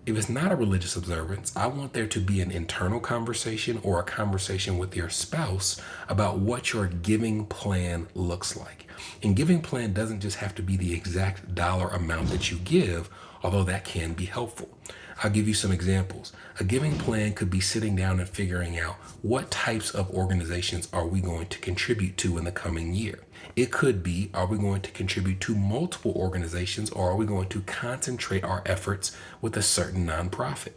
If it's not a religious observance, I want there to be an internal conversation or a conversation with your spouse about what your giving plan looks like. And giving plan doesn't just have to be the exact dollar amount that you give, although that can be helpful. I'll give you some examples. A giving plan could be sitting down and figuring out what types of organizations are we going to contribute to in the coming year. It could be, are we going to contribute to multiple organizations or are we going to concentrate our efforts with a certain nonprofit?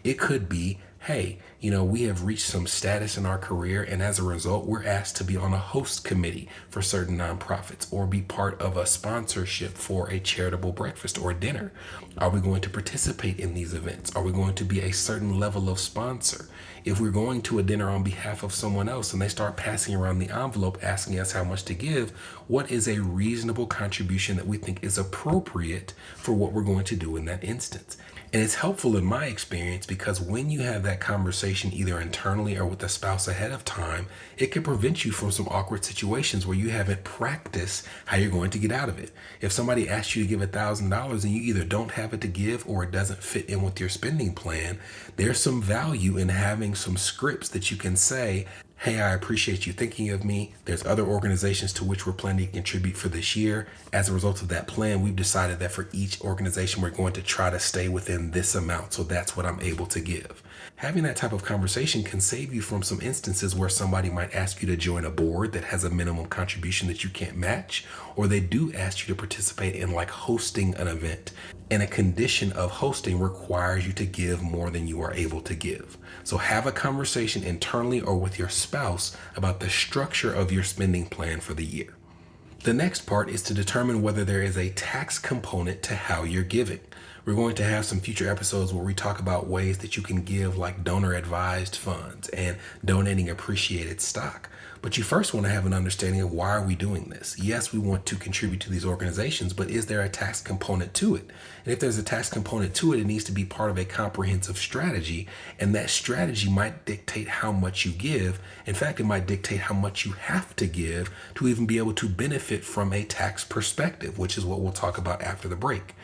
It could be, hey, we have reached some status in our career, and as a result, we're asked to be on a host committee for certain nonprofits or be part of a sponsorship for a charitable breakfast or dinner. Are we going to participate in these events? Are we going to be a certain level of sponsor? If we're going to a dinner on behalf of someone else and they start passing around the envelope asking us how much to give, what is a reasonable contribution that we think is appropriate for what we're going to do in that instance? And it's helpful in my experience because when you have that conversation either internally or with a spouse ahead of time, it can prevent you from some awkward situations where you haven't practiced how you're going to get out of it. If somebody asks you to give $1,000 and you either don't have it to give or it doesn't fit in with your spending plan, there's some value in having some scripts that you can say, hey, I appreciate you thinking of me. There's other organizations to which we're planning to contribute for this year. As a result of that plan, we've decided that for each organization, we're going to try to stay within this amount. So that's what I'm able to give. Having that type of conversation can save you from some instances where somebody might ask you to join a board that has a minimum contribution that you can't match, or they do ask you to participate in like hosting an event. And a condition of hosting requires you to give more than you are able to give. So have a conversation internally or with your spouse about the structure of your spending plan for the year. The next part is to determine whether there is a tax component to how you're giving. We're going to have some future episodes where we talk about ways that you can give like donor advised funds and donating appreciated stock. But you first want to have an understanding of why are we doing this? Yes, we want to contribute to these organizations, but is there a tax component to it? And if there's a tax component to it, it needs to be part of a comprehensive strategy. And that strategy might dictate how much you give. In fact, it might dictate how much you have to give to even be able to benefit from a tax perspective, which is what we'll talk about after the break.